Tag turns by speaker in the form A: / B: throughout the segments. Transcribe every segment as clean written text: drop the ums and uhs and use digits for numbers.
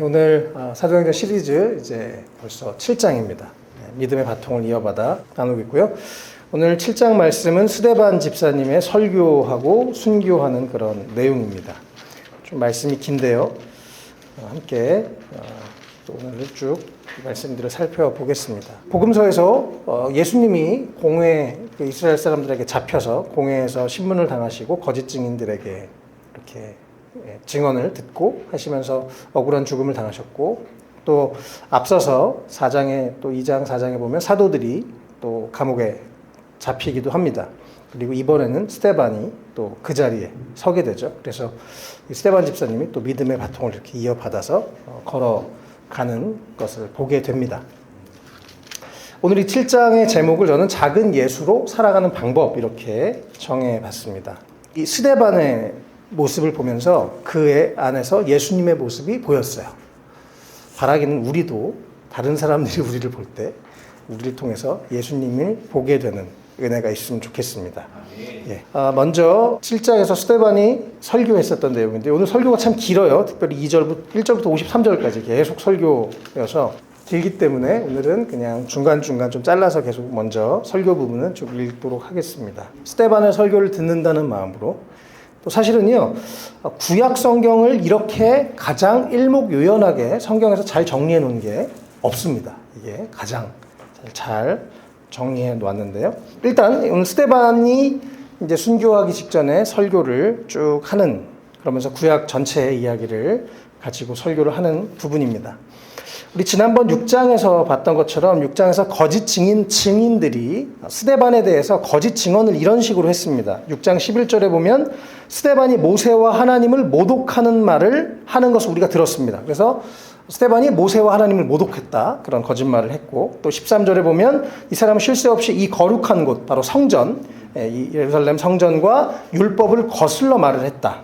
A: 오늘 사도행전 시리즈 이제 벌써 7장입니다. 믿음의 바통을 이어받아 나누겠고요. 오늘 7장 말씀은 스데반 집사님의 설교하고 순교하는 그런 내용입니다. 좀 말씀이 긴데요. 함께 또 오늘 쭉 말씀들을 살펴보겠습니다. 복음서에서 예수님이 공회 이스라엘 사람들에게 잡혀서 공회에서 신문을 당하시고 거짓 증인들에게 이렇게 증언을 듣고 하시면서 억울한 죽음을 당하셨고, 또 앞서서 4장에 또 2장 4장에 보면 사도들이 또 감옥에 잡히기도 합니다. 그리고 이번에는 스데반이 또 그 자리에 서게 되죠. 그래서 스데반 집사님이 또 믿음의 바통을 이렇게 이어받아서 걸어가는 것을 보게 됩니다. 오늘 이 7장의 제목을 저는 작은 예수로 살아가는 방법 이렇게 정해봤습니다. 이 스데반의 모습을 보면서 그 안에서 예수님의 모습이 보였어요. 바라기는 우리도 다른 사람들이 우리를 볼 때 우리를 통해서 예수님을 보게 되는 은혜가 있으면 좋겠습니다. 먼저 7장에서 스데반이 설교했었던 내용인데, 오늘 설교가 참 길어요. 특별히 1절부터 53절까지 계속 설교여서 길기 때문에 오늘은 그냥 중간중간 좀 잘라서 계속 먼저 설교 부분은 좀 읽도록 하겠습니다. 스데반의 설교를 듣는다는 마음으로, 또 사실은요, 구약 성경을 이렇게 가장 일목요연하게 성경에서 잘 정리해 놓은 게 없습니다. 이게 가장 잘 정리해 놓았는데요. 일단 오늘 스데반이 이제 순교하기 직전에 설교를 쭉 하는, 그러면서 구약 전체의 이야기를 가지고 설교를 하는 부분입니다. 우리 지난번 6장에서 봤던 것처럼 6장에서 거짓 증인들이 스데반에 대해서 거짓 증언을 이런 식으로 했습니다. 6장 11절에 보면 스데반이 모세와 하나님을 모독하는 말을 하는 것을 우리가 들었습니다. 그래서 스데반이 모세와 하나님을 모독했다, 그런 거짓말을 했고, 또 13절에 보면 이 사람은 쉴 새 없이 이 거룩한 곳, 바로 성전, 이 예루살렘 성전과 율법을 거슬러 말을 했다.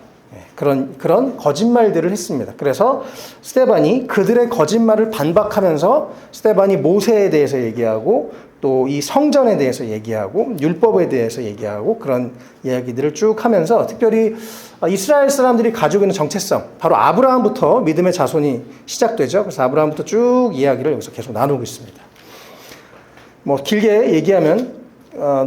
A: 그런 거짓말들을 했습니다. 그래서 스데반이 그들의 거짓말을 반박하면서 스데반이 모세에 대해서 얘기하고, 또 이 성전에 대해서 얘기하고, 율법에 대해서 얘기하고, 그런 이야기들을 쭉 하면서 특별히 이스라엘 사람들이 가지고 있는 정체성, 바로 아브라함부터 믿음의 자손이 시작되죠. 그래서 아브라함부터 쭉 이야기를 여기서 계속 나누고 있습니다. 길게 얘기하면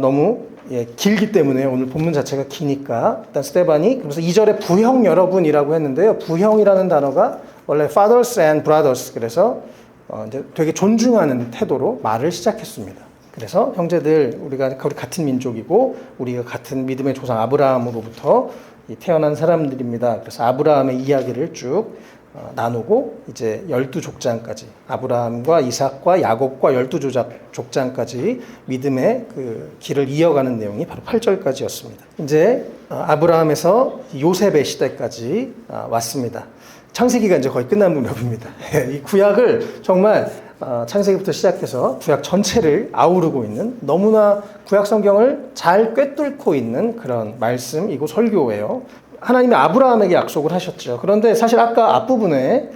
A: 너무 길기 때문에 오늘 본문 자체가 기니까 일단 스데반이, 그래서 2절에 부형 여러분이라고 했는데요. 부형이라는 단어가 원래 fathers and brothers, 그래서 이제 되게 존중하는 태도로 말을 시작했습니다. 그래서 형제들, 우리가 같은 민족이고 우리가 같은 믿음의 조상 아브라함으로부터 태어난 사람들입니다. 그래서 아브라함의 이야기를 쭉 나누고 이제 12족장까지, 아브라함과 이삭과 야곱과 12족장까지 믿음의 그 길을 이어가는 내용이 바로 8절까지였습니다. 이제 아브라함에서 요셉의 시대까지 왔습니다. 창세기가 이제 거의 끝난 무렵입니다. 이 구약을 정말 창세기부터 시작해서 구약 전체를 아우르고 있는, 너무나 구약 성경을 잘 꿰뚫고 있는 그런 말씀이고 설교예요. 하나님이 아브라함에게 약속을 하셨죠. 그런데 사실 아까 앞부분에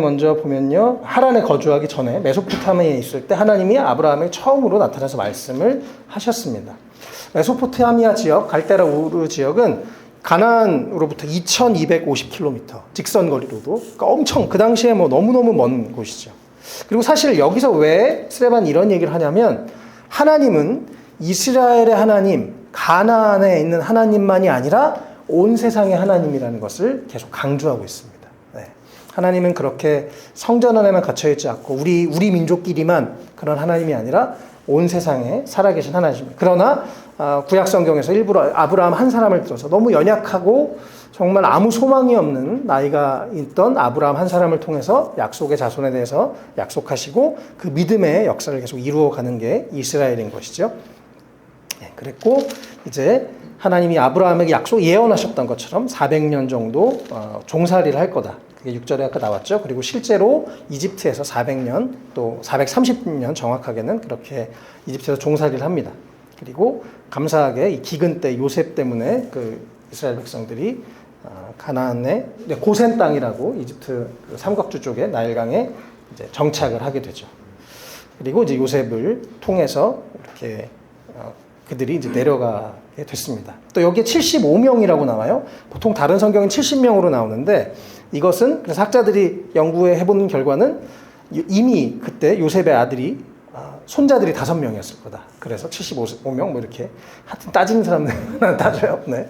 A: 먼저 보면요, 하란에 거주하기 전에 메소포타미아에 있을 때 하나님이 아브라함에게 처음으로 나타나서 말씀을 하셨습니다. 메소포타미아 지역, 갈대라 우르 지역은 가나안으로부터 2250km 직선 거리로도, 그러니까 엄청 그 당시에 너무너무 먼 곳이죠. 그리고 사실 여기서 왜 스데반이 이런 얘기를 하냐면, 하나님은 이스라엘의 하나님, 가나안에 있는 하나님만이 아니라 온 세상의 하나님이라는 것을 계속 강조하고 있습니다. 하나님은 그렇게 성전 안에만 갇혀있지 않고 우리 민족끼리만 그런 하나님이 아니라 온 세상에 살아계신 하나님입니다. 그러나 구약 성경에서 일부러 아브라함 한 사람을 들어서 너무 연약하고 정말 아무 소망이 없는 나이가 있던 아브라함 한 사람을 통해서 약속의 자손에 대해서 약속하시고 그 믿음의 역사를 계속 이루어가는 게 이스라엘인 것이죠. 그랬고 이제 하나님이 아브라함에게 예언하셨던 것처럼 400년 정도 종살이를 할 거다. 그게 6절에 아까 나왔죠. 그리고 실제로 이집트에서 400년, 또 430년 정확하게는 그렇게 이집트에서 종살이를 합니다. 그리고 감사하게 이 기근 때 요셉 때문에 그 이스라엘 백성들이 가나안의 고센 땅이라고 이집트 삼각주 쪽에 나일강에 이제 정착을 하게 되죠. 그리고 이제 요셉을 통해서 이렇게 그들이 이제 내려가게 됐습니다. 또 여기에 75명이라고 나와요. 보통 다른 성경은 70명으로 나오는데 이것은 그래서 학자들이 연구해 해본 결과는 이미 그때 요셉의 아들이 손자들이 5명이었을 거다. 그래서 75명 뭐 이렇게 하여튼 따지는 사람들은 따져요. 네.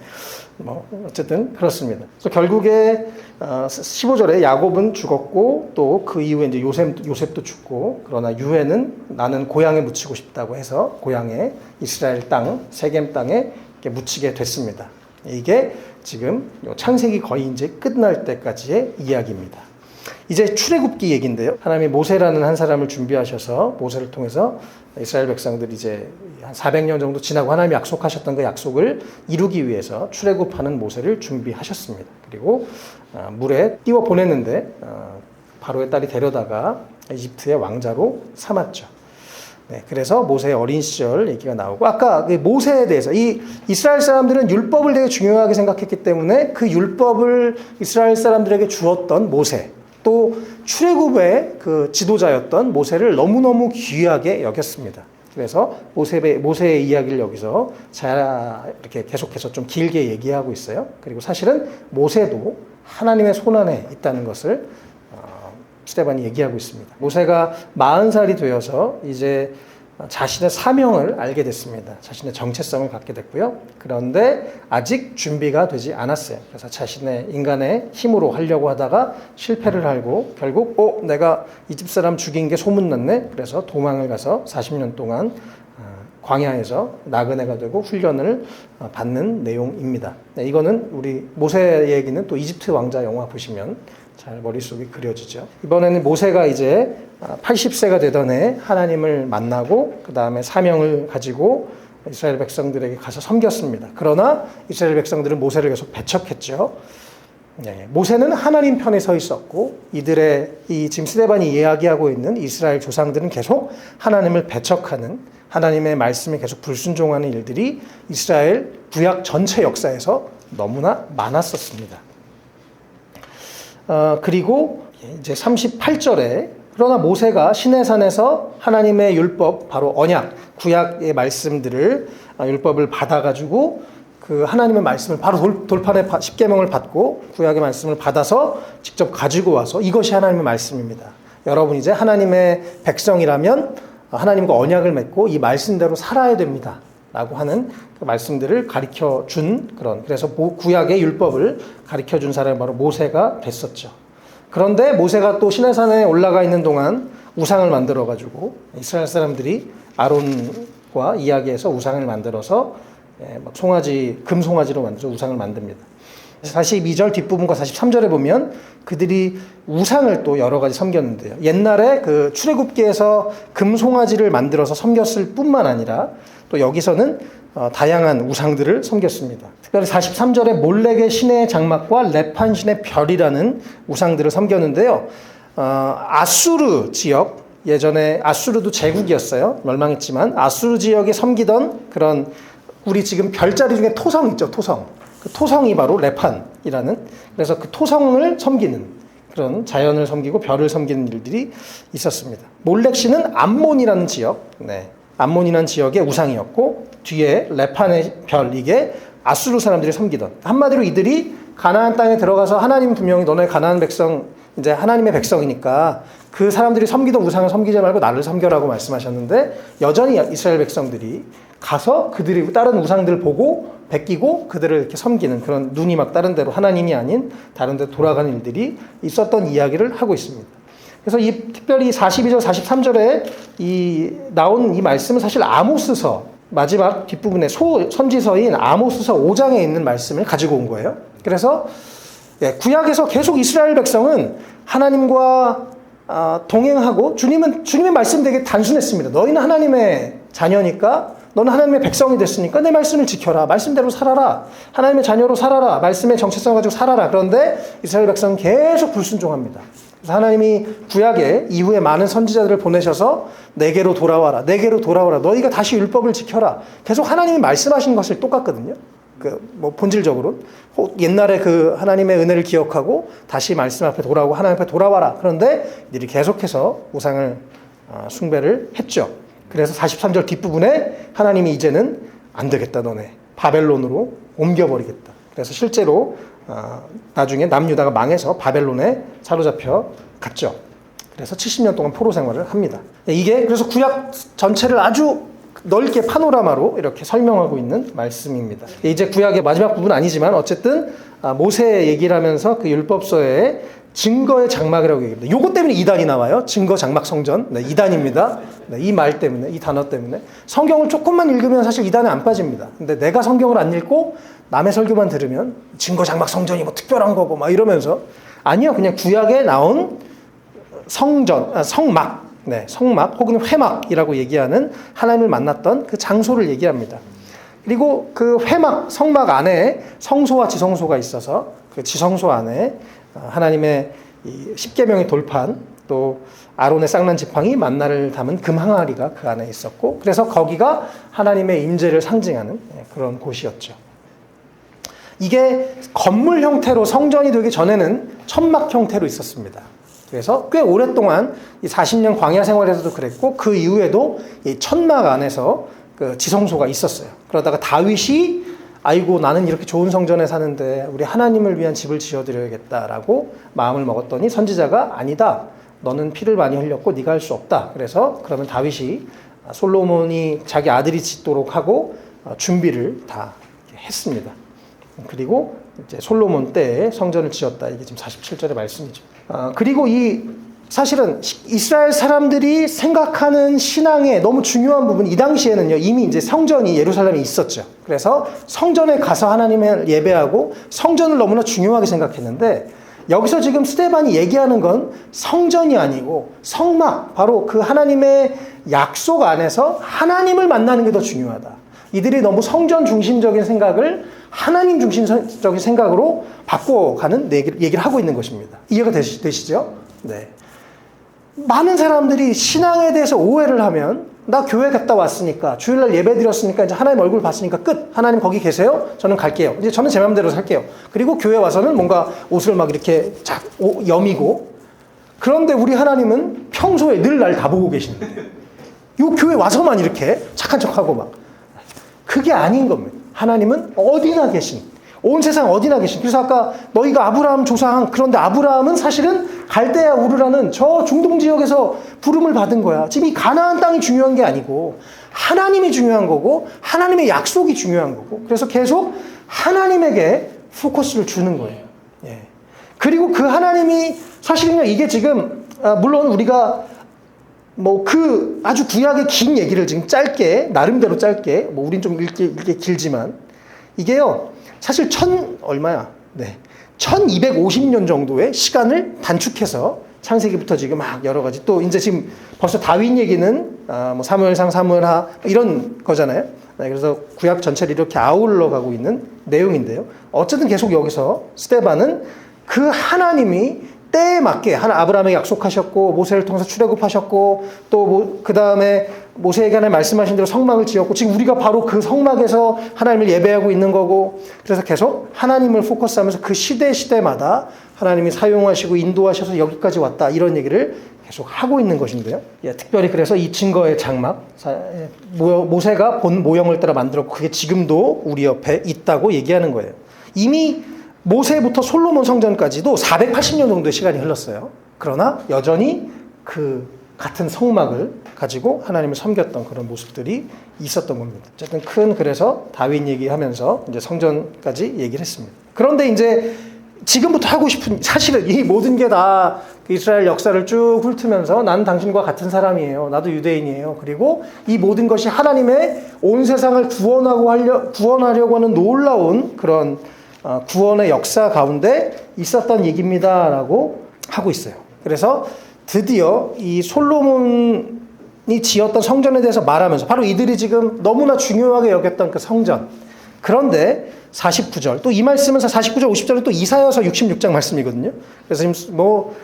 A: 뭐 어쨌든 그렇습니다. 그래서 결국에 15절에 야곱은 죽었고 또 그 이후에 이제 요셉도 죽고 그러나 유해는 나는 고향에 묻히고 싶다고 해서 고향에 이스라엘 땅 세겜 땅에 이렇게 묻히게 됐습니다. 이게 지금 창세기 거의 이제 끝날 때까지의 이야기입니다. 이제 출애굽기 얘기인데요. 하나님이 모세라는 한 사람을 준비하셔서 모세를 통해서 이스라엘 백성들이 이제 한 400년 정도 지나고 하나님이 약속하셨던 그 약속을 이루기 위해서 출애굽하는 모세를 준비하셨습니다. 그리고 물에 띄워 보냈는데 바로의 딸이 데려다가 이집트의 왕자로 삼았죠. 네, 그래서 모세의 어린 시절 얘기가 나오고 아까 그 모세에 대해서 이 이스라엘 사람들은 율법을 되게 중요하게 생각했기 때문에 그 율법을 이스라엘 사람들에게 주었던 모세 또 출애굽의 그 지도자였던 모세를 너무너무 귀하게 여겼습니다. 그래서 모세의 이야기를 여기서 잘 이렇게 계속해서 좀 길게 얘기하고 있어요. 그리고 사실은 모세도 하나님의 손안에 있다는 것을 스데반이 얘기하고 있습니다. 모세가 40살이 되어서 이제 자신의 사명을 알게 됐습니다. 자신의 정체성을 갖게 됐고요. 그런데 아직 준비가 되지 않았어요. 그래서 자신의 인간의 힘으로 하려고 하다가 실패를 하고 결국 내가 이 집 사람 죽인 게 소문났네. 그래서 도망을 가서 40년 동안 광야에서 나그네가 되고 훈련을 받는 내용입니다. 네, 이거는 우리 모세 얘기는 또 이집트 왕자 영화 보시면 잘 머릿속에 그려지죠. 이번에는 모세가 이제 80세가 되던 해 하나님을 만나고 그 다음에 사명을 가지고 이스라엘 백성들에게 가서 섬겼습니다. 그러나 이스라엘 백성들은 모세를 계속 배척했죠. 네, 모세는 하나님 편에 서 있었고 이들의 이 지금 스데반이 이야기하고 있는 이스라엘 조상들은 계속 하나님을 배척하는 하나님의 말씀에 계속 불순종하는 일들이 이스라엘 구약 전체 역사에서 너무나 많았었습니다. 그리고 이제 38절에 그러나 모세가 시내산에서 하나님의 율법 바로 언약 구약의 말씀들을 율법을 받아가지고 그 하나님의 말씀을 바로 돌판에 십계명을 받고 구약의 말씀을 받아서 직접 가지고 와서 이것이 하나님의 말씀입니다. 여러분 이제 하나님의 백성이라면 하나님과 언약을 맺고 이 말씀대로 살아야 됩니다. 라고 하는 그 말씀들을 가르쳐 준 그래서 구약의 율법을 가르쳐 준 사람이 바로 모세가 됐었죠. 그런데 모세가 또 시내산에 올라가 있는 동안 우상을 만들어 가지고 이스라엘 사람들이 아론과 이야기해서 우상을 만들어서 막 금송아지로 만들어서 우상을 만듭니다. 42절 뒷부분과 43절에 보면 그들이 우상을 또 여러 가지 섬겼는데요. 옛날에 그 출애굽기에서 금송아지를 만들어서 섬겼을 뿐만 아니라 또 여기서는 다양한 우상들을 섬겼습니다. 특별히 43절에 몰렉의 신의 장막과 레판 신의 별이라는 우상들을 섬겼는데요. 아수르 지역, 예전에 아수르도 제국이었어요. 멸망했지만 아수르 지역에 섬기던 그런 우리 지금 별자리 중에 토성 있죠. 토성. 그 토성이 바로 레판이라는 그래서 그 토성을 섬기는 그런 자연을 섬기고 별을 섬기는 일들이 있었습니다. 몰렉 신은 암몬이라는 지역, 암몬이라는 지역의 우상이었고 뒤에 레판의 별 이게 아수르 사람들이 섬기던 한마디로 이들이 가나안 땅에 들어가서 하나님 분명히 너네 가나안 백성 이제 하나님의 백성이니까 그 사람들이 섬기던 우상을 섬기지 말고 나를 섬겨라고 말씀하셨는데 여전히 이스라엘 백성들이 가서 그들이 다른 우상들을 보고 베끼고 그들을 이렇게 섬기는 그런 눈이 막 다른 데로 하나님이 아닌 다른 데 돌아가는 일들이 있었던 이야기를 하고 있습니다. 그래서 특별히 42절, 43절에 나온 이 말씀은 사실 아모스서 마지막 뒷부분에 선지서인 아모스서 5장에 있는 말씀을 가지고 온 거예요. 그래서 구약에서 계속 이스라엘 백성은 하나님과 동행하고 주님의 말씀 되게 단순했습니다. 너희는 하나님의 자녀니까 너는 하나님의 백성이 됐으니까 내 말씀을 지켜라. 말씀대로 살아라. 하나님의 자녀로 살아라. 말씀의 정체성을 가지고 살아라. 그런데 이스라엘 백성은 계속 불순종합니다. 그래서 하나님이 구약에 이후에 많은 선지자들을 보내셔서 내게로 돌아와라. 내게로 돌아와라. 너희가 다시 율법을 지켜라. 계속 하나님이 말씀하신 것을 똑같거든요. 본질적으로 옛날에 그 하나님의 은혜를 기억하고 다시 말씀 앞에 돌아오고 하나님 앞에 돌아와라. 그런데 이들이 계속해서 우상을 숭배를 했죠. 그래서 43절 뒷부분에 하나님이 이제는 안 되겠다 너네 바벨론으로 옮겨버리겠다. 그래서 실제로 나중에 남유다가 망해서 바벨론에 사로잡혀 갔죠. 그래서 70년 동안 포로 생활을 합니다. 이게 그래서 구약 전체를 아주 넓게 파노라마로 이렇게 설명하고 있는 말씀입니다. 이제 구약의 마지막 부분 아니지만 어쨌든 모세 얘기를 하면서 그 율법서에 증거의 장막이라고 얘기합니다. 요거 때문에 이단이 나와요. 증거 장막 성전. 네, 이단입니다. 네, 이 말 때문에, 이 단어 때문에. 성경을 조금만 읽으면 사실 이단에 안 빠집니다. 근데 내가 성경을 안 읽고 남의 설교만 들으면 증거 장막 성전이 뭐 특별한 거고 막 이러면서 아니요. 그냥 구약에 나온 성막. 네, 성막 혹은 회막이라고 얘기하는 하나님을 만났던 그 장소를 얘기합니다. 그리고 그 회막, 성막 안에 성소와 지성소가 있어서 그 지성소 안에 하나님의 십계명의 돌판 또 아론의 쌍난 지팡이 만나를 담은 금 항아리가 그 안에 있었고 그래서 거기가 하나님의 임재를 상징하는 그런 곳이었죠. 이게 건물 형태로 성전이 되기 전에는 천막 형태로 있었습니다. 그래서 꽤 오랫동안 이 40년 광야 생활에서도 그랬고 그 이후에도 이 천막 안에서 그 지성소가 있었어요. 그러다가 다윗이 아이고 나는 이렇게 좋은 성전에 사는데 우리 하나님을 위한 집을 지어드려야겠다라고 마음을 먹었더니 선지자가 아니다. 너는 피를 많이 흘렸고 네가 할 수 없다. 그래서 그러면 다윗이 솔로몬이 자기 아들이 짓도록 하고 준비를 다 했습니다. 그리고 이제 솔로몬 때에 성전을 지었다. 이게 지금 47절의 말씀이죠. 그리고 사실은 이스라엘 사람들이 생각하는 신앙의 너무 중요한 부분, 이 당시에는요, 이미 이제 성전이 예루살렘에 있었죠. 그래서 성전에 가서 하나님을 예배하고 성전을 너무나 중요하게 생각했는데, 여기서 지금 스데반이 얘기하는 건 성전이 아니고 성막, 바로 그 하나님의 약속 안에서 하나님을 만나는 게 더 중요하다. 이들이 너무 성전 중심적인 생각을 하나님 중심적인 생각으로 바꿔가는 얘기를 하고 있는 것입니다. 이해가 되시죠? 네. 많은 사람들이 신앙에 대해서 오해를 하면 나 교회 갔다 왔으니까 주일날 예배 드렸으니까 이제 하나님 얼굴 봤으니까 끝. 하나님 거기 계세요? 저는 갈게요. 이제 저는 제 마음대로 살게요. 그리고 교회 와서는 뭔가 옷을 막 이렇게 여미고 그런데 우리 하나님은 평소에 늘 날 다 보고 계시는데 요 교회 와서만 이렇게 착한 척하고 막 그게 아닌 겁니다. 하나님은 어디나 계신 온 세상 어디나 계신. 그래서 아까 너희가 아브라함 조상 그런데 아브라함은 사실은 갈대아 우르라는 저 중동 지역에서 부름을 받은 거야. 지금 이 가나안 땅이 중요한 게 아니고 하나님이 중요한 거고 하나님의 약속이 중요한 거고 그래서 계속 하나님에게 포커스를 주는 거예요. 예. 그리고 그 하나님이 사실은요 이게 지금 물론 우리가 뭐 그 아주 구약의 긴 얘기를 지금 짧게 나름대로 짧게 뭐 우린 좀 읽기 길지만 이게요 사실 1250년 정도의 시간을 단축해서 창세기부터 지금 막 여러 가지 또 이제 지금 벌써 다윗 얘기는 뭐 사무엘상 사무엘하 이런 거잖아요. 네, 그래서 구약 전체를 이렇게 아울러 가고 있는 내용인데요. 어쨌든 계속 여기서 스데반은 그 하나님이 때에 맞게 아브라함에게 약속하셨고 모세를 통해서 출애굽하셨고 또 그 다음에 모세에게 하나님 말씀하신 대로 성막을 지었고 지금 우리가 바로 그 성막에서 하나님을 예배하고 있는 거고 그래서 계속 하나님을 포커스하면서 그 시대마다 하나님이 사용하시고 인도하셔서 여기까지 왔다 이런 얘기를 계속 하고 있는 것인데요. 특별히 그래서 이 증거의 장막 모세가 본 모형을 따라 만들었고 그게 지금도 우리 옆에 있다고 얘기하는 거예요. 이미 모세부터 솔로몬 성전까지도 480년 정도의 시간이 흘렀어요. 그러나 여전히 그 같은 성막을 가지고 하나님을 섬겼던 그런 모습들이 있었던 겁니다. 어쨌든 그래서 다윗 얘기하면서 이제 성전까지 얘기를 했습니다. 그런데 이제 지금부터 하고 싶은 사실은 이 모든 게 다 이스라엘 역사를 쭉 훑으면서 나는 당신과 같은 사람이에요. 나도 유대인이에요. 그리고 이 모든 것이 하나님의 온 세상을 구원하려고 하는 놀라운 그런 구원의 역사 가운데 있었던 얘기입니다라고 하고 있어요. 그래서 드디어 이 솔로몬이 지었던 성전에 대해서 말하면서 바로 이들이 지금 너무나 중요하게 여겼던 그 성전. 그런데 49절 또 이 말씀은 49절 50절은 또 이사야서 66장 말씀이거든요. 그래서 지금 뭐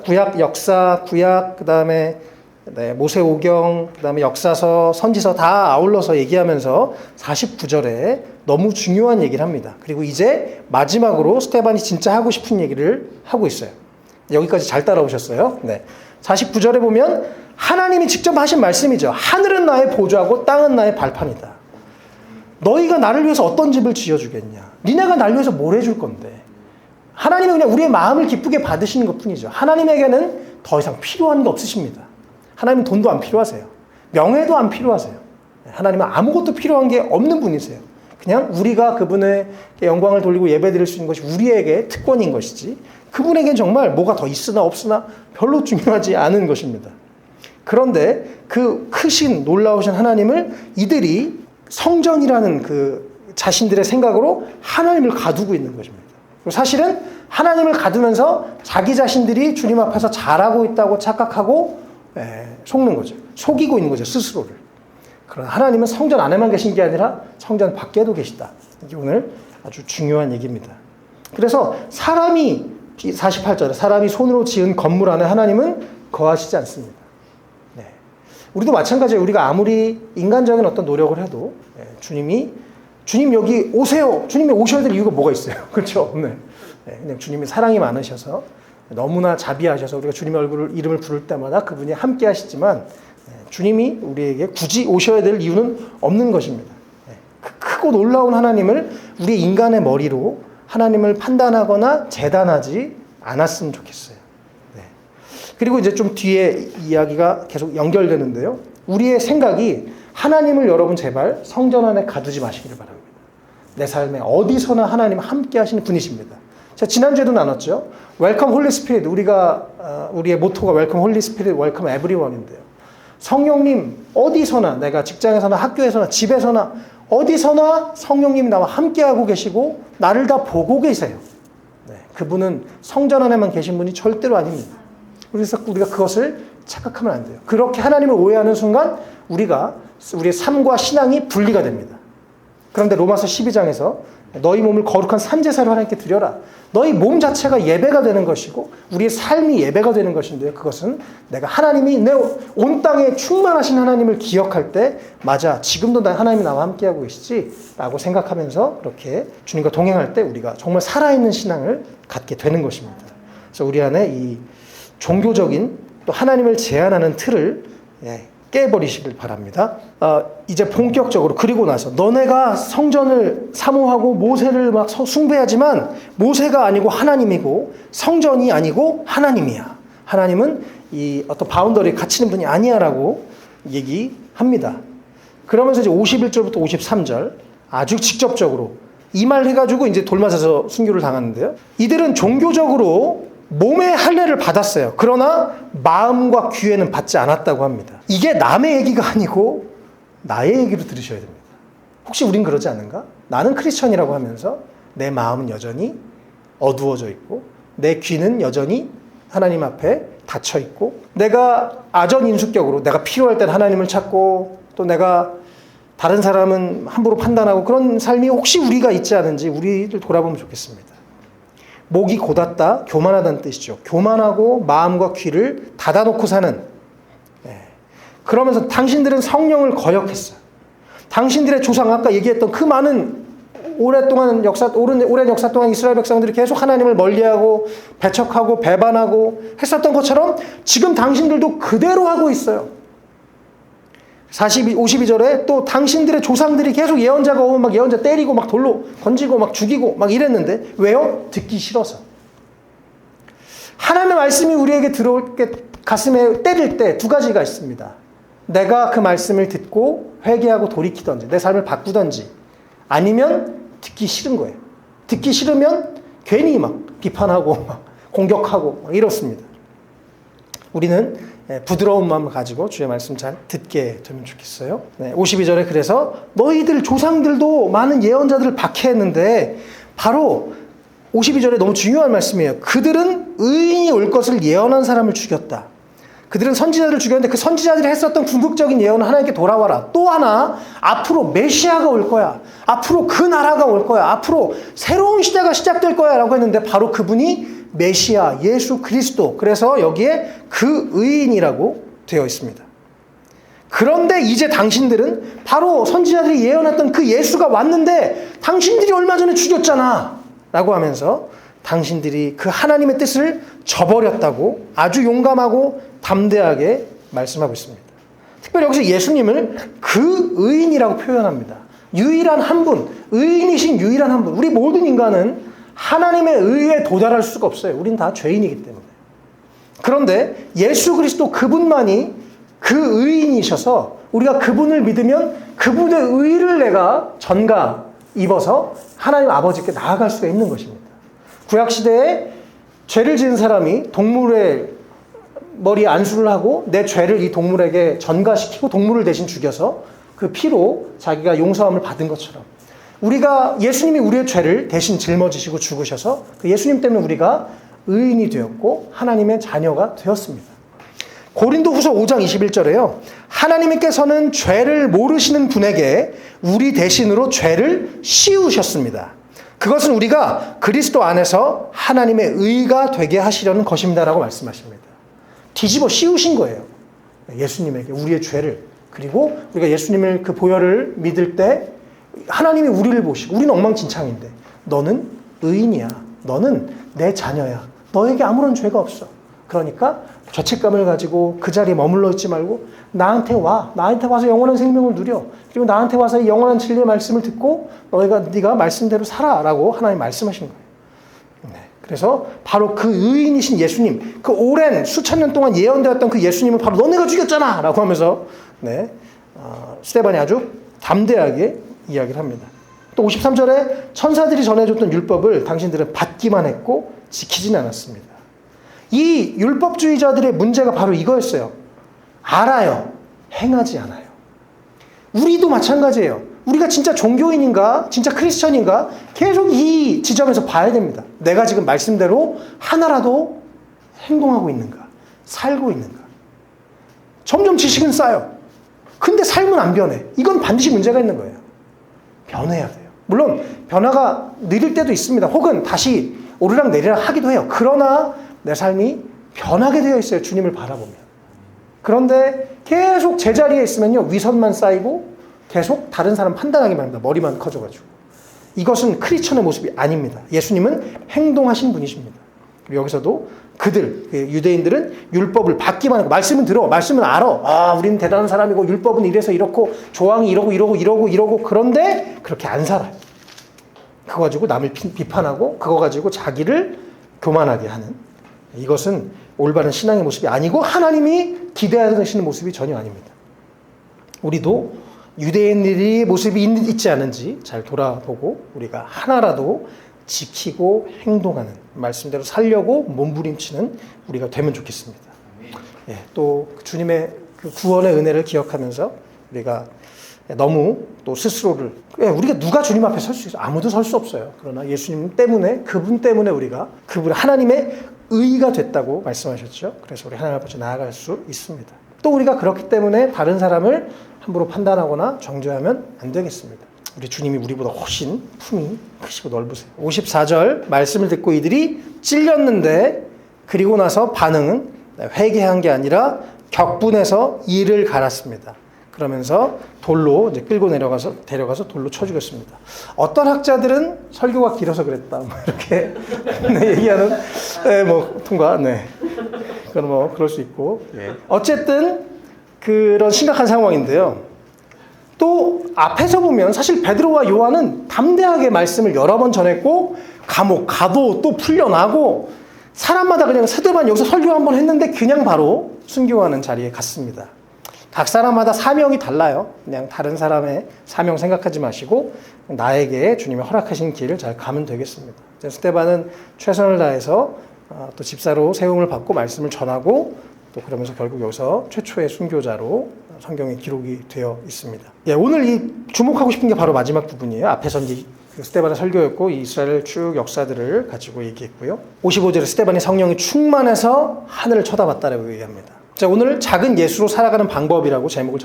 A: 구약 역사, 구약 그다음에 모세오경, 그다음에 역사서, 선지서 다 아울러서 얘기하면서 49절에 너무 중요한 얘기를 합니다. 그리고 이제 마지막으로 스데반이 진짜 하고 싶은 얘기를 하고 있어요. 여기까지 잘 따라오셨어요? 네. 49절에 보면 하나님이 직접 하신 말씀이죠. 하늘은 나의 보좌고 땅은 나의 발판이다. 너희가 나를 위해서 어떤 집을 지어주겠냐? 니네가 나를 위해서 뭘 해줄 건데? 하나님은 그냥 우리의 마음을 기쁘게 받으시는 것 뿐이죠. 하나님에게는 더 이상 필요한 게 없으십니다. 하나님은 돈도 안 필요하세요. 명예도 안 필요하세요. 하나님은 아무것도 필요한 게 없는 분이세요. 그냥 우리가 그분의 영광을 돌리고 예배드릴 수 있는 것이 우리에게 특권인 것이지, 그분에겐 정말 뭐가 더 있으나 없으나 별로 중요하지 않은 것입니다. 그런데 그 크신 놀라우신 하나님을 이들이 성전이라는 그 자신들의 생각으로 하나님을 가두고 있는 것입니다. 사실은 하나님을 가두면서 자기 자신들이 주님 앞에서 잘하고 있다고 착각하고 속는 거죠. 속이고 있는 거죠, 스스로를. 그러나 하나님은 성전 안에만 계신 게 아니라 성전 밖에도 계시다. 이게 오늘 아주 중요한 얘기입니다. 그래서 사람이 48절에 사람이 손으로 지은 건물 안에 하나님은 거하시지 않습니다. 네. 우리도 마찬가지예요. 우리가 아무리 인간적인 어떤 노력을 해도 주님 여기 오세요. 주님이 오셔야 될 이유가 뭐가 있어요? 그렇죠? 네. 그냥 주님이 사랑이 많으셔서 너무나 자비하셔서 우리가 주님의 이름을 부를 때마다 그분이 함께 하시지만 주님이 우리에게 굳이 오셔야 될 이유는 없는 것입니다. 크고 놀라운 하나님을 우리 인간의 머리로 하나님을 판단하거나 재단하지 않았으면 좋겠어요. 네. 그리고 이제 좀 뒤에 이야기가 계속 연결되는데요. 우리의 생각이 하나님을 여러분 제발 성전 안에 가두지 마시기를 바랍니다. 내 삶에 어디서나 하나님 함께 하시는 분이십니다. 제가 지난주에도 나눴죠. 웰컴 홀리 스피릿. 우리의 모토가 웰컴 홀리 스피릿, 웰컴 에브리원인데요. 성령님 어디서나, 내가 직장에서나 학교에서나 집에서나 어디서나 성령님이 나와 함께하고 계시고 나를 다 보고 계세요. 네, 그분은 성전 안에만 계신 분이 절대로 아닙니다. 그래서 우리가 그것을 착각하면 안 돼요. 그렇게 하나님을 오해하는 순간 우리의 삶과 신앙이 분리가 됩니다. 그런데 로마서 12장에서 너희 몸을 거룩한 산제사로 하나님께 드려라. 너희 몸 자체가 예배가 되는 것이고 우리의 삶이 예배가 되는 것인데요. 그것은 내가 하나님이 내 온 땅에 충만하신 하나님을 기억할 때 맞아, 지금도 하나님이 나와 함께하고 계시지 라고 생각하면서 그렇게 주님과 동행할 때 우리가 정말 살아있는 신앙을 갖게 되는 것입니다. 그래서 우리 안에 이 종교적인 또 하나님을 제한하는 틀을 깨버리시길 바랍니다. 이제 본격적으로, 그리고 나서 너네가 성전을 사모하고 모세를 막 숭배하지만 모세가 아니고 하나님이고 성전이 아니고 하나님이야. 하나님은 이 어떤 바운더리에 갇히는 분이 아니야 라고 얘기합니다. 그러면서 이제 51절부터 53절 아주 직접적으로 이 말 해가지고 이제 돌맞아서 순교를 당하는데요. 이들은 종교적으로 몸의 할례를 받았어요. 그러나 마음과 귀에는 받지 않았다고 합니다. 이게 남의 얘기가 아니고 나의 얘기로 들으셔야 됩니다. 혹시 우린 그러지 않는가? 나는 크리스천이라고 하면서 내 마음은 여전히 어두워져 있고 내 귀는 여전히 하나님 앞에 닫혀 있고 내가 아전인수격으로 내가 필요할 땐 하나님을 찾고 또 내가 다른 사람은 함부로 판단하고 그런 삶이 혹시 우리가 있지 않은지 우리를 돌아보면 좋겠습니다. 목이 곧았다, 교만하다는 뜻이죠. 교만하고 마음과 귀를 닫아놓고 사는. 그러면서 당신들은 성령을 거역했어요. 당신들의 조상, 아까 얘기했던 그 많은 오랜 역사 동안 이스라엘 백성들이 계속 하나님을 멀리하고 배척하고 배반하고 했었던 것처럼 지금 당신들도 그대로 하고 있어요. 52절에 또 당신들의 조상들이 계속 예언자가 오면 막 예언자 때리고 막 돌로 던지고 막 죽이고 막 이랬는데 왜요? 듣기 싫어서. 하나님의 말씀이 우리에게 들어올 때 가슴에 때릴 때 두 가지가 있습니다. 내가 그 말씀을 듣고 회개하고 돌이키던지 내 삶을 바꾸던지 아니면 듣기 싫은 거예요. 듣기 싫으면 괜히 막 비판하고 막 공격하고 막 이렇습니다. 우리는 부드러운 마음을 가지고 주의 말씀 잘 듣게 되면 좋겠어요. 52절에 그래서 너희들 조상들도 많은 예언자들을 박해했는데 바로 52절에 너무 중요한 말씀이에요. 그들은 의인이 올 것을 예언한 사람을 죽였다. 그들은 선지자들을 죽였는데 그 선지자들이 했었던 궁극적인 예언은 하나님께 돌아와라. 또 하나 앞으로 메시아가 올 거야. 앞으로 그 나라가 올 거야. 앞으로 새로운 시대가 시작될 거야 라고 했는데 바로 그분이 메시아 예수 그리스도. 그래서 여기에 그 의인이라고 되어 있습니다. 그런데 이제 당신들은 바로 선지자들이 예언했던 그 예수가 왔는데 당신들이 얼마 전에 죽였잖아 라고 하면서 당신들이 그 하나님의 뜻을 저버렸다고 아주 용감하고 담대하게 말씀하고 있습니다. 특별히 여기서 예수님을 그 의인이라고 표현합니다. 유일한 한 분, 의인이신 유일한 한 분. 우리 모든 인간은 하나님의 의에 도달할 수가 없어요. 우린 다 죄인이기 때문에. 그런데 예수 그리스도 그분만이 그 의인이셔서 우리가 그분을 믿으면 그분의 의를 내가 전가 입어서 하나님 아버지께 나아갈 수가 있는 것입니다. 구약시대에 죄를 지은 사람이 동물의 머리에 안수를 하고 내 죄를 이 동물에게 전가시키고 동물을 대신 죽여서 그 피로 자기가 용서함을 받은 것처럼 우리가 예수님이 우리의 죄를 대신 짊어지시고 죽으셔서 그 예수님 때문에 우리가 의인이 되었고 하나님의 자녀가 되었습니다. 고린도후서 5장 21절에요. 하나님께서는 죄를 모르시는 분에게 우리 대신으로 죄를 씌우셨습니다. 그것은 우리가 그리스도 안에서 하나님의 의가 되게 하시려는 것입니다라고 말씀하십니다. 뒤집어 씌우신 거예요. 예수님에게 우리의 죄를. 그리고 우리가 예수님을 그 보혈을 믿을 때 하나님이 우리를 보시고 우리는 엉망진창인데 너는 의인이야. 너는 내 자녀야. 너에게 아무런 죄가 없어. 그러니까 죄책감을 가지고 그 자리에 머물러 있지 말고 나한테 와. 나한테 와서 영원한 생명을 누려. 그리고 나한테 와서 이 영원한 진리의 말씀을 듣고 네가 말씀대로 살아라고 하나님 말씀하신 거예요. 네. 그래서 바로 그 의인이신 예수님, 그 오랜 수천 년 동안 예언되었던 그 예수님을 바로 너네가 죽였잖아 라고 하면서 네, 스데반이 아주 담대하게 이야기를 합니다. 또 53절에 천사들이 전해줬던 율법을 당신들은 받기만 했고 지키지는 않았습니다. 이 율법주의자들의 문제가 바로 이거였어요. 알아요. 행하지 않아요. 우리도 마찬가지예요. 우리가 진짜 종교인인가 진짜 크리스천인가 계속 이 지점에서 봐야 됩니다. 내가 지금 말씀대로 하나라도 행동하고 있는가 살고 있는가. 점점 지식은 쌓여. 근데 삶은 안 변해. 이건 반드시 문제가 있는 거예요. 변해야 돼요. 물론 변화가 느릴 때도 있습니다. 혹은 다시 오르락 내리락 하기도 해요. 그러나 내 삶이 변하게 되어 있어요. 주님을 바라보면. 그런데 계속 제자리에 있으면요. 위선만 쌓이고 계속 다른 사람 판단하기만 합니다. 머리만 커져가지고. 이것은 크리스천의 모습이 아닙니다. 예수님은 행동하신 분이십니다. 그리고 여기서도 그들, 유대인들은 율법을 받기만 하고 말씀은 들어, 말씀은 알아. 아, 우리는 대단한 사람이고 율법은 이래서 이렇고 조항이 이러고 그런데 그렇게 안 살아요. 그거 가지고 남을 비판하고 그거 가지고 자기를 교만하게 하는 이것은 올바른 신앙의 모습이 아니고 하나님이 기대하시는 모습이 전혀 아닙니다. 우리도 유대인들의 모습이 있지 않은지 잘 돌아보고 우리가 하나라도 지키고 행동하는 말씀대로 살려고 몸부림치는 우리가 되면 좋겠습니다. 예, 또 주님의 그 구원의 은혜를 기억하면서 우리가 너무 또 스스로를 우리가 누가 주님 앞에 설 수 있어요? 아무도 설 수 없어요. 그러나 예수님 때문에 그분 때문에 우리가 그분 하나님의 의가 됐다고 말씀하셨죠. 그래서 우리 하나님 앞에 나아갈 수 있습니다. 또 우리가 그렇기 때문에 다른 사람을 함부로 판단하거나 정죄하면 안 되겠습니다. 우리 주님이 우리보다 훨씬 품이 크시고 넓으세요. 54절 말씀을 듣고 이들이 찔렸는데 그리고 나서 반응은 회개한 게 아니라 격분해서 이를 갈았습니다. 그러면서 돌로 이제 끌고 데려가서 돌로 쳐 죽였습니다. 어떤 학자들은 설교가 길어서 그랬다. 뭐 이렇게 네, 얘기하는 통과. 네. 그건 뭐 그럴 수 있고. 예. 어쨌든 그런 심각한 상황인데요. 또 앞에서 보면 사실 베드로와 요한은 담대하게 말씀을 여러 번 전했고 감옥 가도 또 풀려나고 사람마다 그냥 스데반 여기서 설교 한번 했는데 그냥 바로 순교하는 자리에 갔습니다. 각 사람마다 사명이 달라요. 그냥 다른 사람의 사명 생각하지 마시고 나에게 주님이 허락하신 길을 잘 가면 되겠습니다. 스데반은 최선을 다해서 또 집사로 세움을 받고 말씀을 전하고 또 그러면서 결국 여기서 최초의 순교자로 성경에 기록이 되어 있습니다. 예, 오늘 이 주목하고 싶은 게 바로 마지막 부분이에요. 앞에서 이제 스데반의 설교였고 이스라엘 쭉 역사들을 가지고 얘기했고요. 55절에 스데반이 성령이 충만해서 하늘을 쳐다봤다라고 얘기합니다. 자, 오늘 작은 예수로 살아가는 방법이라고 제목을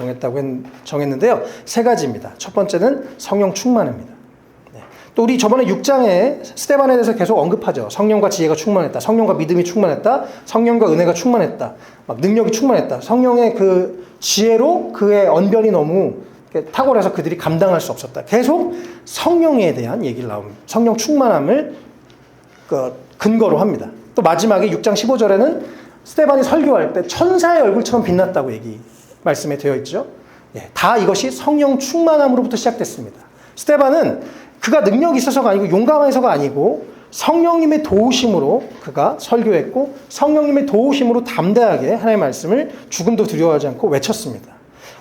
A: 정했는데요. 세 가지입니다. 첫 번째는 성령 충만입니다. 네. 또 우리 저번에 6장에 스데반에 대해서 계속 언급하죠. 성령과 지혜가 충만했다. 성령과 믿음이 충만했다. 성령과 은혜가 충만했다. 막 능력이 충만했다. 성령의 그 지혜로 그의 언변이 너무 탁월해서 그들이 감당할 수 없었다. 계속 성령에 대한 얘기를 나옵니다. 성령 충만함을 근거로 합니다. 또 마지막에 6장 15절에는 스데반이 설교할 때 천사의 얼굴처럼 빛났다고 말씀에 되어 있죠. 예, 다 이것이 성령 충만함으로부터 시작됐습니다. 스데반은 그가 능력이 있어서가 아니고 용감해서가 아니고 성령님의 도우심으로 그가 설교했고 성령님의 도우심으로 담대하게 하나님의 말씀을 죽음도 두려워하지 않고 외쳤습니다.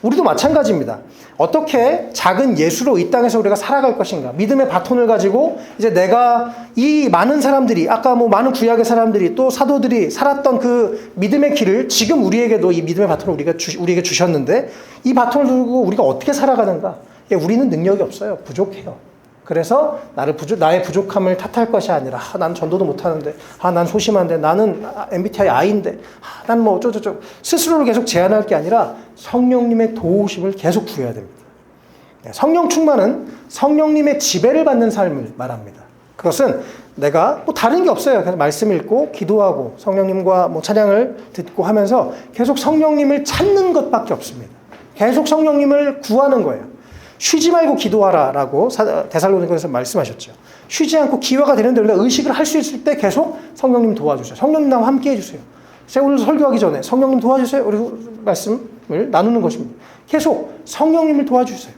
A: 우리도 마찬가지입니다. 어떻게 작은 예수로 이 땅에서 우리가 살아갈 것인가? 믿음의 바톤을 가지고 이제 내가 이 많은 사람들이 아까 뭐 많은 구약의 사람들이 또 사도들이 살았던 그 믿음의 길을 지금 우리에게도 이 믿음의 바톤을 우리에게 주셨는데 이 바톤을 두고 우리가 어떻게 살아가는가? 우리는 능력이 없어요. 부족해요. 그래서 나의 부족함을 탓할 것이 아니라 난 전도도 못하는데 난 소심한데 나는 MBTI I인데 난 뭐 어쩌고저쩌고 스스로를 계속 제한할 게 아니라 성령님의 도우심을 계속 구해야 됩니다. 성령 충만은 성령님의 지배를 받는 삶을 말합니다. 그것은 내가 뭐 다른 게 없어요. 그냥 말씀 읽고 기도하고 성령님과 뭐 찬양을 듣고 하면서 계속 성령님을 찾는 것밖에 없습니다. 계속 성령님을 구하는 거예요. 쉬지 말고 기도하라라고 데살로니가에서 말씀하셨죠. 쉬지 않고 기회가 되는데 우리가 의식을 할 수 있을 때 계속 성령님 도와주세요. 성령님 나와 함께 해주세요. 제가 오늘 설교하기 전에 성령님 도와주세요. 우리 말씀을 나누는 것입니다. 계속 성령님을 도와주세요.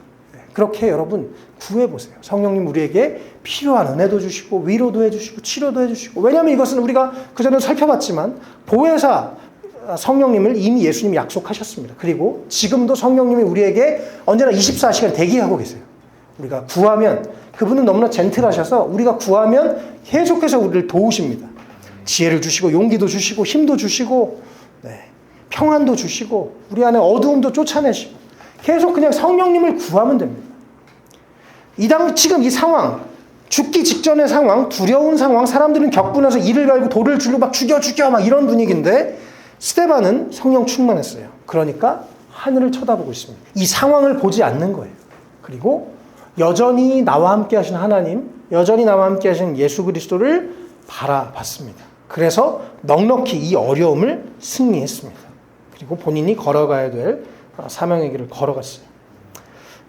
A: 그렇게 여러분 구해보세요. 성령님 우리에게 필요한 은혜도 주시고 위로도 해주시고 치료도 해주시고 왜냐하면 이것은 우리가 그전에 살펴봤지만 보혜사 성령님을 이미 예수님이 약속하셨습니다. 그리고 지금도 성령님이 우리에게 언제나 24시간 대기하고 계세요. 우리가 구하면 그분은 너무나 젠틀하셔서 우리가 구하면 계속해서 우리를 도우십니다. 지혜를 주시고 용기도 주시고 힘도 주시고 평안도 주시고 우리 안에 어두움도 쫓아내시고 계속 그냥 성령님을 구하면 됩니다. 지금 이 상황 죽기 직전의 상황 두려운 상황 사람들은 격분해서 이를 갈고 돌을 줄로 막 죽여 막 이런 분위기인데 스데반은 성령 충만했어요. 그러니까 하늘을 쳐다보고 있습니다. 이 상황을 보지 않는 거예요. 그리고 여전히 나와 함께 하신 하나님, 여전히 나와 함께 하신 예수 그리스도를 바라봤습니다. 그래서 넉넉히 이 어려움을 승리했습니다. 그리고 본인이 걸어가야 될 사명의 길을 걸어갔어요.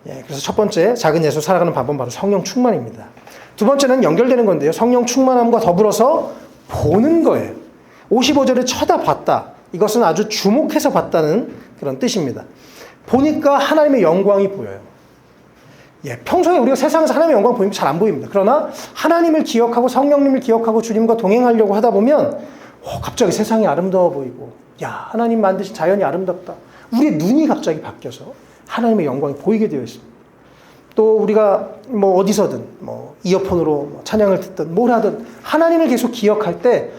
A: 그래서 첫 번째 작은 예수 살아가는 방법은 바로 성령 충만입니다. 두 번째는 연결되는 건데요. 성령 충만함과 더불어서 보는 거예요. 55절에 쳐다봤다. 이것은 아주 주목해서 봤다는 그런 뜻입니다. 보니까 하나님의 영광이 보여요. 평소에 우리가 세상에서 하나님의 영광 보이면 잘 안 보입니다. 그러나 하나님을 기억하고 성령님을 기억하고 주님과 동행하려고 하다 보면 갑자기 세상이 아름다워 보이고 하나님 만드신 자연이 아름답다. 우리의 눈이 갑자기 바뀌어서 하나님의 영광이 보이게 되어 있습니다. 또 우리가 뭐 어디서든 뭐 이어폰으로 찬양을 듣든 뭘 하든 하나님을 계속 기억할 때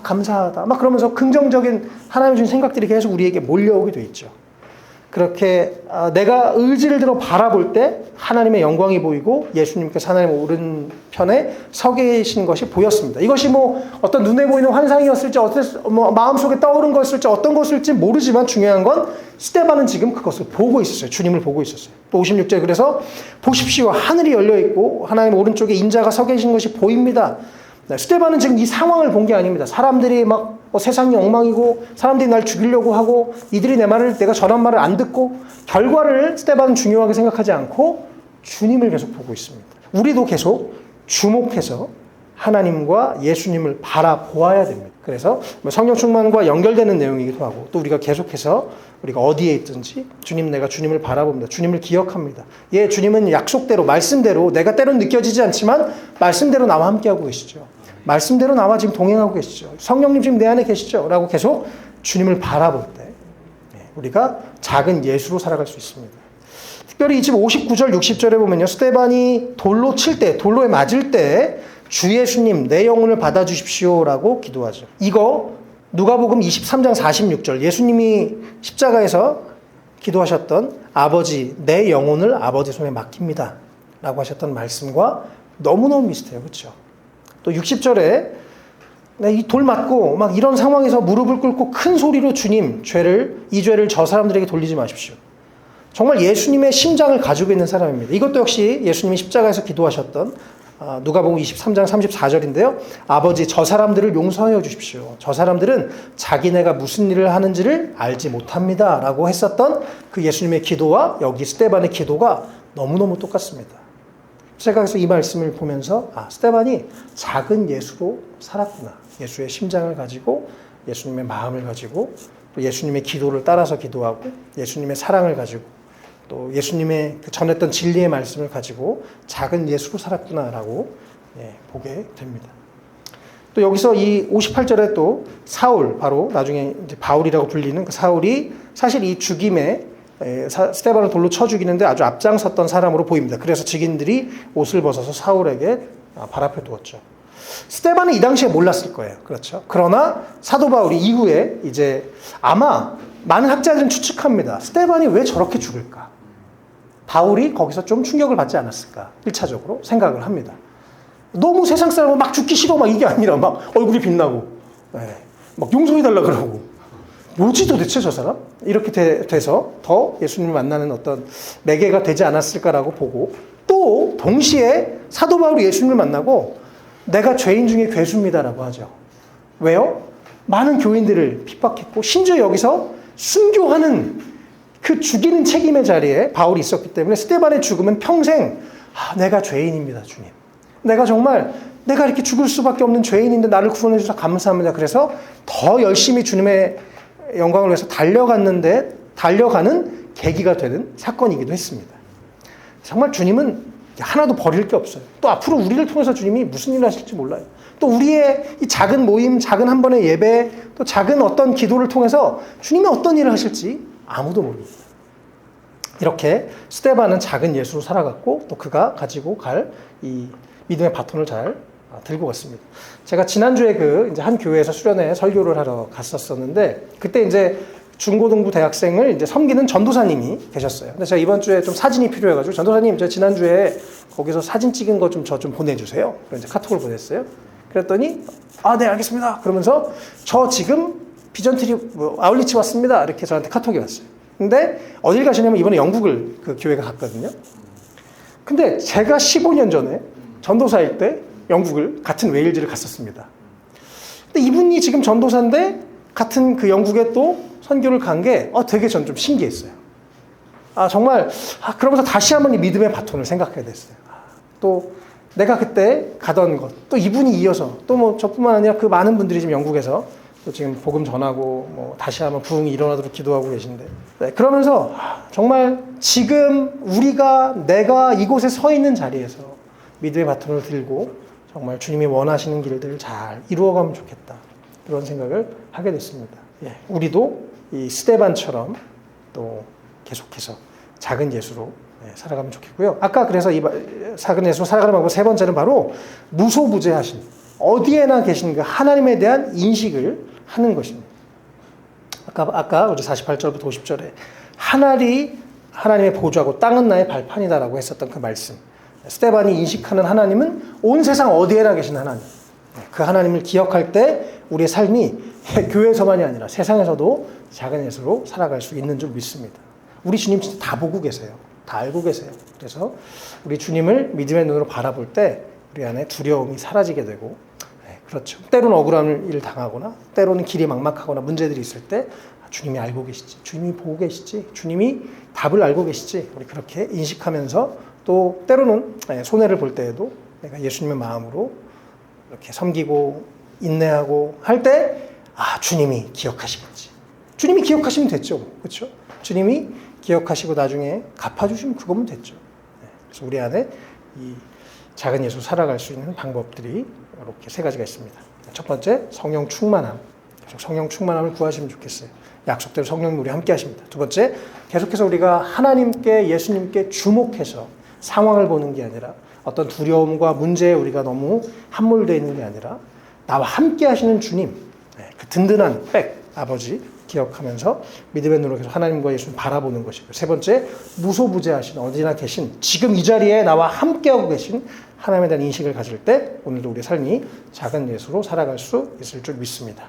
A: 감사하다. 막 그러면서 긍정적인 하나님 주신 생각들이 계속 우리에게 몰려오게 돼 있죠. 그렇게 내가 의지를 들어 바라볼 때 하나님의 영광이 보이고 예수님께서 하나님의 오른편에 서 계신 것이 보였습니다. 이것이 뭐 어떤 눈에 보이는 환상이었을지 마음속에 떠오른 것일지 어떤 것일지 모르지만 중요한 건 스데반은 지금 그것을 보고 있었어요. 주님을 보고 있었어요. 또 56절 그래서 보십시오. 하늘이 열려 있고 하나님 오른쪽에 인자가 서 계신 것이 보입니다. 스데반은 지금 이 상황을 본 게 아닙니다. 사람들이 막 세상이 엉망이고 사람들이 날 죽이려고 하고 이들이 내가 전한 말을 안 듣고 결과를 스데반은 중요하게 생각하지 않고 주님을 계속 보고 있습니다. 우리도 계속 주목해서 하나님과 예수님을 바라보아야 됩니다. 그래서 성령 충만과 연결되는 내용이기도 하고 또 우리가 계속해서 우리가 어디에 있든지 내가 주님을 바라봅니다. 주님을 기억합니다. 주님은 약속대로 말씀대로 내가 때론 느껴지지 않지만 말씀대로 나와 함께하고 계시죠. 말씀대로 나와 지금 동행하고 계시죠. 성령님 지금 내 안에 계시죠. 라고 계속 주님을 바라볼 때 우리가 작은 예수로 살아갈 수 있습니다. 특별히 이 집 59절 60절에 보면요. 스데반이 돌로에 맞을 때 주 예수님 내 영혼을 받아주십시오 라고 기도하죠. 이거 누가복음 23장 46절 예수님이 십자가에서 기도하셨던 아버지 내 영혼을 아버지 손에 맡깁니다 라고 하셨던 말씀과 너무너무 비슷해요. 그렇죠? 또 60절에 이 돌 맞고 막 이런 상황에서 무릎을 꿇고 큰 소리로 주님 이 죄를 저 사람들에게 돌리지 마십시오. 정말 예수님의 심장을 가지고 있는 사람입니다. 이것도 역시 예수님이 십자가에서 기도하셨던 누가복음 23장 34절인데요. 아버지 저 사람들을 용서하여 주십시오. 저 사람들은 자기네가 무슨 일을 하는지를 알지 못합니다. 라고 했었던 그 예수님의 기도와 여기 스데반의 기도가 너무너무 똑같습니다. 제가 그래서 이 말씀을 보면서 스데반이 작은 예수로 살았구나. 예수의 심장을 가지고 예수님의 마음을 가지고 또 예수님의 기도를 따라서 기도하고 예수님의 사랑을 가지고 또 예수님의 그 전했던 진리의 말씀을 가지고 작은 예수로 살았구나라고 보게 됩니다. 또 여기서 이 58절에 또 사울, 바로 나중에 이제 바울이라고 불리는 그 사울이 사실 이 죽임에 스데반을 돌로 쳐 죽이는데 아주 앞장섰던 사람으로 보입니다. 그래서 직인들이 옷을 벗어서 사울에게 발 앞에 두었죠. 스데반은 이 당시에 몰랐을 거예요. 그렇죠. 그러나 사도 바울이 이후에 이제 아마 많은 학자들은 추측합니다. 스데반이 왜 저렇게 죽을까? 바울이 거기서 좀 충격을 받지 않았을까? 1차적으로 생각을 합니다. 너무 세상 사람은 막 죽기 싫어 막 이게 아니라 막 얼굴이 빛나고 막 용서해달라 그러고 뭐지 도대체 저 사람? 이렇게 돼서 더 예수님을 만나는 어떤 매개가 되지 않았을까라고 보고 또 동시에 사도 바울이 예수님을 만나고 내가 죄인 중에 괴수입니다라고 하죠. 왜요? 많은 교인들을 핍박했고 심지어 여기서 순교하는 그 죽이는 책임의 자리에 바울이 있었기 때문에 스데반의 죽음은 평생 내가 죄인입니다 주님. 내가 정말 내가 이렇게 죽을 수밖에 없는 죄인인데 나를 구원해 주셔서 감사합니다. 그래서 더 열심히 주님의 영광을 위해서 달려가는 계기가 되는 사건이기도 했습니다. 정말 주님은 하나도 버릴 게 없어요. 또 앞으로 우리를 통해서 주님이 무슨 일을 하실지 몰라요. 또 우리의 이 작은 모임, 작은 한 번의 예배, 또 작은 어떤 기도를 통해서 주님이 어떤 일을 하실지 아무도 모릅니다. 이렇게 스데반은 작은 예수로 살아갔고 또 그가 가지고 갈 이 믿음의 바톤을 잘 들고 갔습니다. 제가 지난주에 이제 한 교회에서 수련회 설교를 하러 갔었었는데 그때 이제 중고등부 대학생을 이제 섬기는 전도사님이 계셨어요. 근데 제가 이번 주에 좀 사진이 필요해가지고 전도사님 저 지난주에 거기서 사진 찍은 거 좀 저 좀 보내주세요. 그래서 이제 카톡을 보냈어요. 그랬더니 네 알겠습니다. 그러면서 저 지금 비전트리 아울리치 왔습니다. 이렇게 저한테 카톡이 왔어요. 근데 어딜 가시냐면 이번에 영국을 그 교회가 갔거든요. 근데 제가 15년 전에 전도사일 때 영국을 같은 웨일즈를 갔었습니다. 근데 이분이 지금 전도사인데 같은 그 영국에 또 선교를 간 게 되게 전 좀 신기했어요. 정말 그러면서 다시 한번 이 믿음의 바톤을 생각하게 됐어요. 또 내가 그때 가던 것, 또 이분이 이어서 또 뭐 저뿐만 아니라 그 많은 분들이 지금 영국에서 또 지금 복음 전하고 뭐 다시 한번 부흥이 일어나도록 기도하고 계신데 그러면서 정말 지금 내가 이곳에 서 있는 자리에서 믿음의 바톤을 들고 정말 주님이 원하시는 길들을 잘 이루어가면 좋겠다. 그런 생각을 하게 됐습니다. 우리도 이 스데반처럼 또 계속해서 작은 예수로 살아가면 좋겠고요. 아까 그래서 이 작은 예수로 살아가는 방법 세 번째는 바로 무소부재하신 어디에나 계신 그 하나님에 대한 인식을 하는 것입니다. 아까 우리 48절부터 50절에 하늘이 하나님의 보좌고 땅은 나의 발판이다라고 했었던 그 말씀. 스데반이 인식하는 하나님은 온 세상 어디에나 계신 하나님. 그 하나님을 기억할 때 우리의 삶이 교회에서만이 아니라 세상에서도 작은 예수로 살아갈 수 있는 줄 믿습니다. 우리 주님 진짜 다 보고 계세요. 다 알고 계세요. 그래서 우리 주님을 믿음의 눈으로 바라볼 때 우리 안에 두려움이 사라지게 되고 그렇죠. 때로는 억울한 일을 당하거나 때로는 길이 막막하거나 문제들이 있을 때 주님이 알고 계시지. 주님이 보고 계시지. 주님이 답을 알고 계시지. 우리 그렇게 인식하면서 또 때로는 손해를 볼 때에도 내가 예수님의 마음으로 이렇게 섬기고 인내하고 할 때 주님이 기억하시겠지. 주님이 기억하시면 됐죠. 그렇죠? 주님이 기억하시고 나중에 갚아주시면 그거면 됐죠. 그래서 우리 안에 이 작은 예수 살아갈 수 있는 방법들이 이렇게 세 가지가 있습니다. 첫 번째, 성령 충만함. 계속 성령 충만함을 구하시면 좋겠어요. 약속대로 성령님 우리 함께 하십니다. 두 번째, 계속해서 우리가 하나님께 예수님께 주목해서 상황을 보는 게 아니라 어떤 두려움과 문제에 우리가 너무 함몰되어 있는 게 아니라 나와 함께 하시는 주님, 그 든든한 백 아버지 기억하면서 믿음의 눈으로 계속 하나님과 예수님 바라보는 것이고, 세 번째, 무소부재하신 어디나 계신 지금 이 자리에 나와 함께하고 계신 하나님에 대한 인식을 가질 때 오늘도 우리의 삶이 작은 예수로 살아갈 수 있을 줄 믿습니다.